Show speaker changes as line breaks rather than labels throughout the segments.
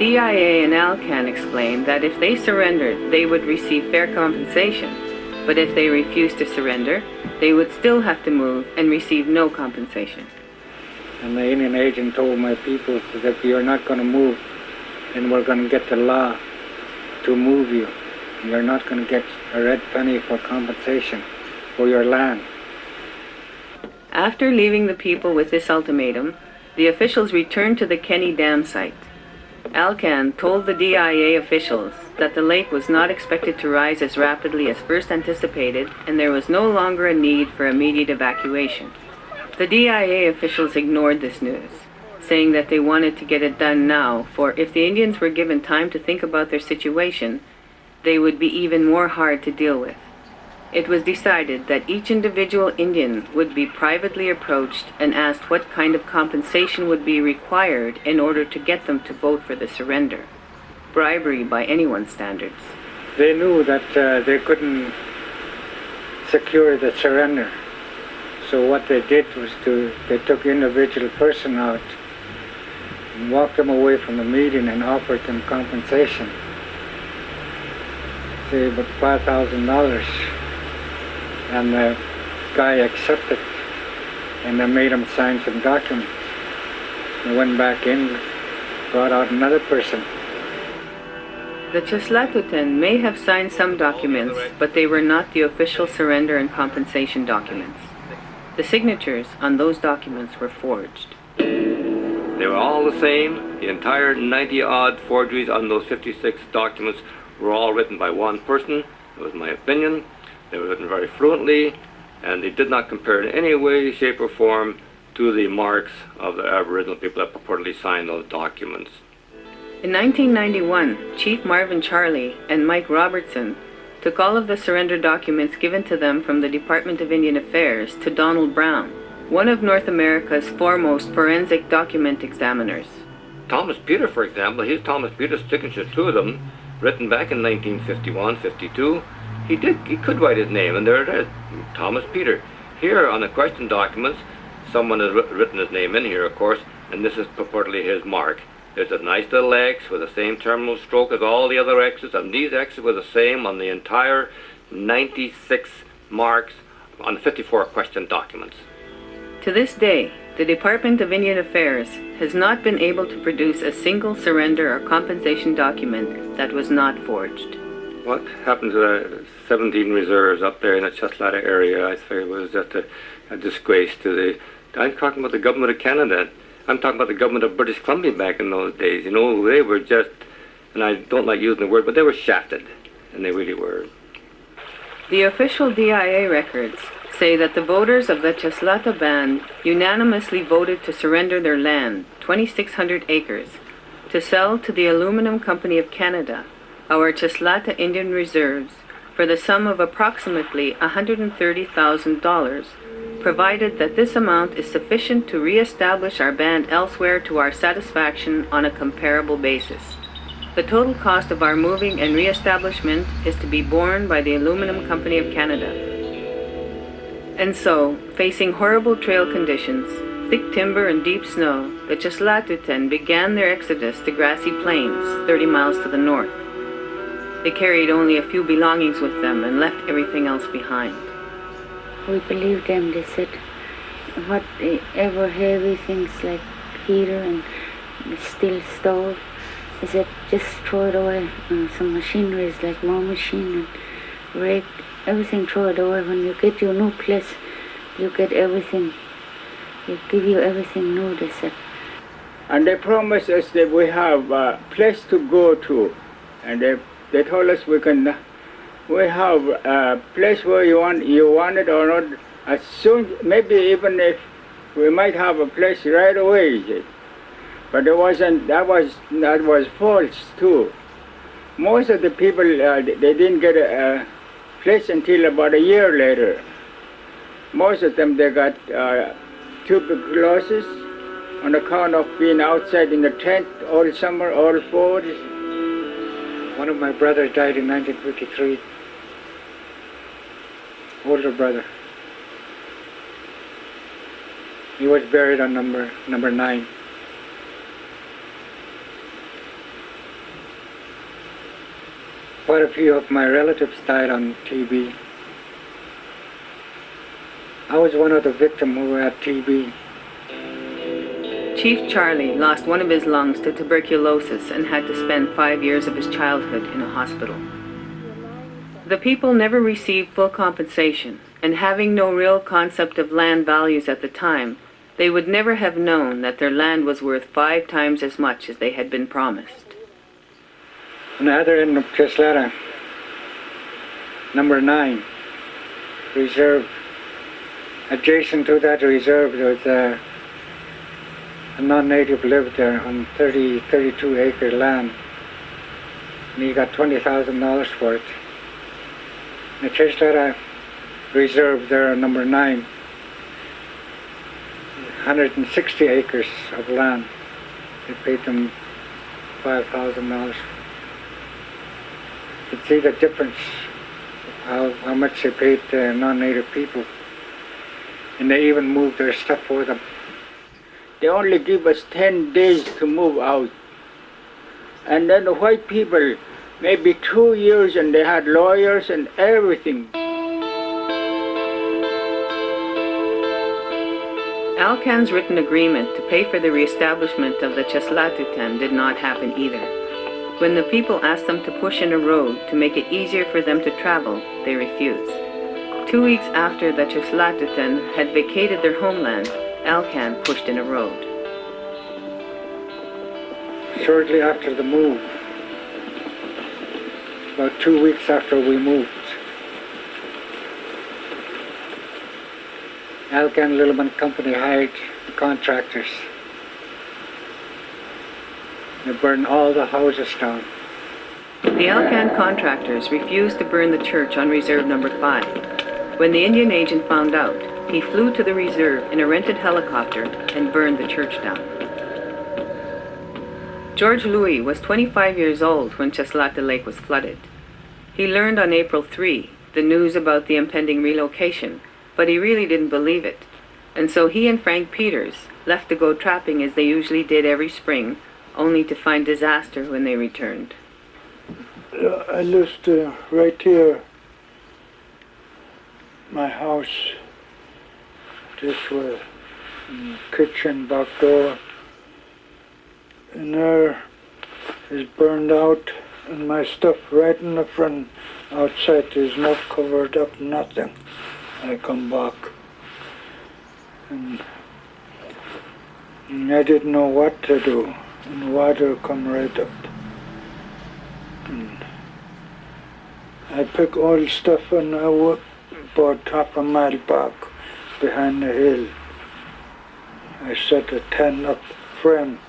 DIA and Alcan explained that if they surrendered, they would receive fair compensation, but if they refused to surrender, they would still have to move and receive no compensation.
And the Indian agent told my people that if you're not going to move, then we're going to get the law to move you. You're not going to get a red penny for compensation for your land.
After leaving the people with this ultimatum, the officials returned to the Kenny Dam site. Alcan told the DIA officials that the lake was not expected to rise as rapidly as first anticipated, and there was no longer a need for immediate evacuation. The DIA officials ignored this news, saying that they wanted to get it done now, for if the Indians were given time to think about their situation, they would be even more hard to deal with. It was decided that each individual Indian would be privately approached and asked what kind of compensation would be required in order to get them to vote for the surrender. Bribery by anyone's standards.
They knew that they couldn't secure the surrender. So what they did was they took individual person out and walked them away from the meeting and offered them compensation. Say about $5,000. And the guy accepted, and they made him sign some documents. They went back in, brought out another person.
The Cheslatta may have signed some documents, but they were not the official surrender and compensation documents. The signatures on those documents were forged.
They were all the same. The entire 90-odd forgeries on those 56 documents were all written by one person. That was my opinion. They were written very fluently, and they did not compare in any way, shape, or form to the marks of the Aboriginal people that purportedly signed those documents.
In 1991, Chief Marvin Charlie and Mike Robertson took all of the surrender documents given to them from the Department of Indian Affairs to Donald Brown, one of North America's foremost forensic document examiners.
Thomas Peter, for example, here's Thomas Peter's signature to them, written back in 1951, 52. He could write his name, and there it is, Thomas Peter. Here on the question documents, someone has written his name in here, of course, and this is purportedly his mark. There's a nice little X with the same terminal stroke as all the other X's, and these X's were the same on the entire 96 marks on the 54 question documents.
To this day, the Department of Indian Affairs has not been able to produce a single surrender or compensation document that was not forged.
What happened to the 17 reserves up there in the Cheslatta area, I say, was just a disgrace to the... I'm talking about the government of Canada. I'm talking about the government of British Columbia back in those days. You know, they were just, and I don't like using the word, but they were shafted, and they really were.
The official DIA records say that the voters of the Cheslatta band unanimously voted to surrender their land, 2,600 acres, to sell to the Aluminum Company of Canada our Cheslatta Indian reserves for the sum of approximately $130,000, provided that this amount is sufficient to re-establish our band elsewhere to our satisfaction on a comparable basis. The total cost of our moving and re-establishment is to be borne by the Aluminum Company of Canada. And so, facing horrible trail conditions, thick timber and deep snow, the Cheslatta began their exodus to grassy plains 30 miles to the north. They carried only a few belongings with them and left everything else behind.
We believed them. They said, whatever heavy things like heater and steel stove, they said, just throw it away. Some machineries like mow machine and rake, everything throw it away. When you get your new place, you get everything. They give you everything new, they said.
And they promised us that we have a place to go to. And they told us we have a place where you want it or not, as soon, maybe even if we might have a place right away. But it wasn't, that was false too. Most of the people, they didn't get a place until about a year later. Most of them, they got tuberculosis on account of being outside in the tent all summer, all fall.
One of my brothers died in 1953. Older brother. He was buried on number 9. quite a few of my relatives died on TB. I was one of the victims who had TB.
Chief Charlie lost one of his lungs to tuberculosis and had to spend 5 years of his childhood in a hospital. The people never received full compensation, and having no real concept of land values at the time, they would never have known that their land was worth 5 times as much as they had been promised.
On the other end of Cheslatta, number 9, reserve. Adjacent to that reserve, there was a non-native lived there on 32-acre land, and he got $20,000 for it. The Cheslatta reserve there on number 9, 160 acres of land. They paid them $5,000. You can see the difference, how much they paid non-native people. And they even moved their stuff for them.
They only give us 10 days to move out. And then the white people, maybe 2 years, and they had lawyers and everything.
Alcan's written agreement to pay for the reestablishment of the Cheslatta did not happen either. When the people asked them to push in a road to make it easier for them to travel, they refused. 2 weeks after the Cheslatta had vacated their homeland, Alcan pushed in a road.
Shortly after the move, about 2 weeks after we moved, Alcan Littleman Company hired contractors. They burned all the houses down.
The Alcan contractors refused to burn the church on Reserve Number 5. When the Indian agent found out, he flew to the reserve in a rented helicopter and burned the church down. George Louis was 25 years old when Cheslatta Lake was flooded. He learned on April 3 the news about the impending relocation, but he really didn't believe it. And so he and Frank Peters left to go trapping as they usually did every spring, only to find disaster when they returned.
I lived right here, my house. This was kitchen, back door. And there is burned out, and my stuff right in the front outside is not covered up, nothing. I come back, and I didn't know what to do, and water come right up. And I pick all the stuff and I walk about half a mile back behind the hill. I set a tent up frame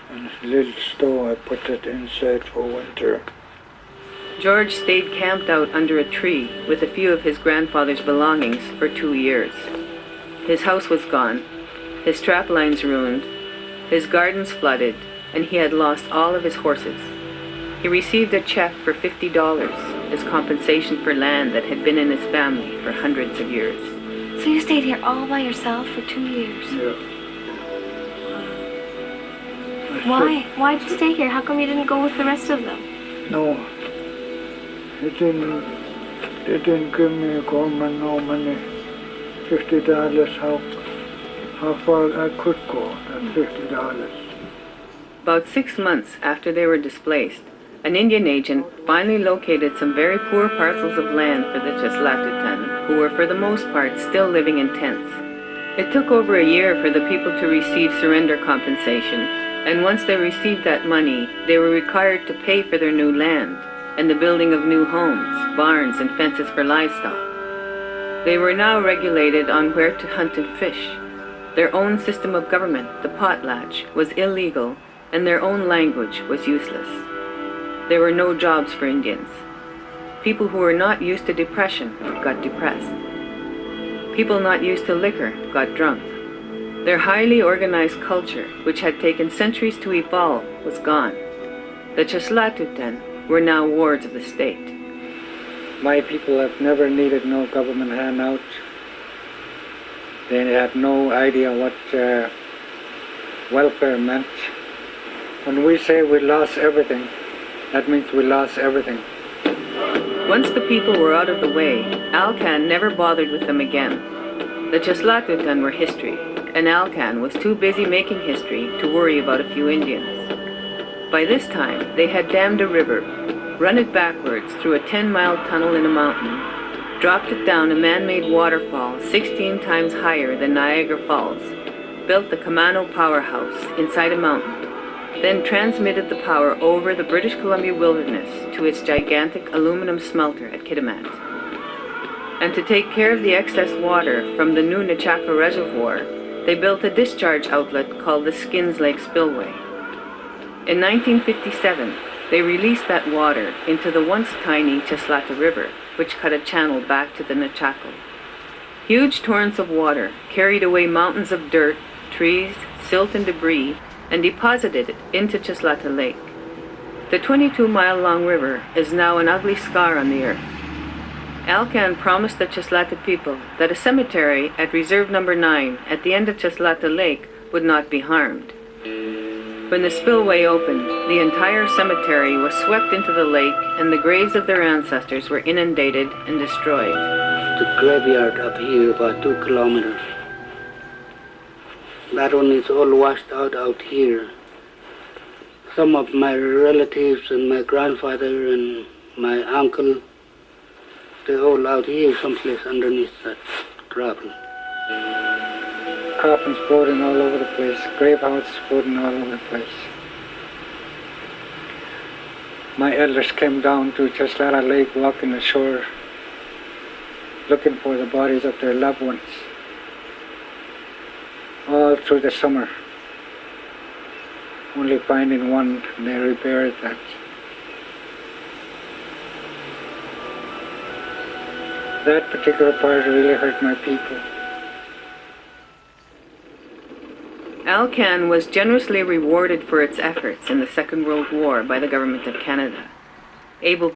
and a little stove, I put it inside for winter.
George stayed camped out under a tree with a few of his grandfather's belongings for 2 years. His house was gone, his strap lines ruined, his gardens flooded, and he had lost all of his horses. He received a check for $50 as compensation for land that had been in his family for hundreds of years.
So you stayed here all by yourself for 2 years?
Yeah.
Why? Why'd you stay here? How come you didn't go with the rest of them?
No, they didn't give me a government no money. $50, how far I could go, that $50.
About 6 months after they were displaced, an Indian agent finally located some very poor parcels of land for the Cheslatta, who were for the most part still living in tents. It took over a year for the people to receive surrender compensation, and once they received that money, they were required to pay for their new land and the building of new homes, barns, and fences for livestock. They were now regulated on where to hunt and fish. Their own system of government, the potlatch, was illegal, and their own language was useless. There were no jobs for Indians. People who were not used to depression got depressed. People not used to liquor got drunk. Their highly organized culture, which had taken centuries to evolve, was gone. The Cheslatta were now wards of the state.
My people have never needed no government handout. They had no idea what welfare meant. When we say we lost everything, That means we lost everything.
Once the people were out of the way, Alcan never bothered with them again. The Cheslatta were history, and Alcan was too busy making history to worry about a few Indians. By this time, they had dammed a river, run it backwards through a 10-mile tunnel in a mountain, dropped it down a man-made waterfall 16 times higher than Niagara Falls, built the Kemano powerhouse inside a mountain, then transmitted the power over the British Columbia wilderness to its gigantic aluminum smelter at Kitimat. And to take care of the excess water from the new Nechako Reservoir, they built a discharge outlet called the Skins Lake Spillway. In 1957, they released that water into the once tiny Cheslatta River, which cut a channel back to the Nechako. Huge torrents of water carried away mountains of dirt, trees, silt and debris, and deposited it into Cheslatta Lake. The 22-mile-long river is now an ugly scar on the earth. Alcan promised the Cheslatta people that a cemetery at Reserve Number 9 at the end of Cheslatta Lake would not be harmed. When the spillway opened, the entire cemetery was swept into the lake and the graves of their ancestors were inundated and destroyed.
The graveyard up here about 2 kilometers. That one is all washed out here. Some of my relatives and my grandfather and my uncle, they're all out here someplace underneath that gravel.
Coffins floating all over the place, grave houses floating all over the place. My elders came down to Cheslatta Lake, walking the shore, looking for the bodies of their loved ones, all through the summer, only finding one, and they reburied that. That particular part really hurt my people.
Alcan was generously rewarded for its efforts in the Second World War by the Government of Canada, able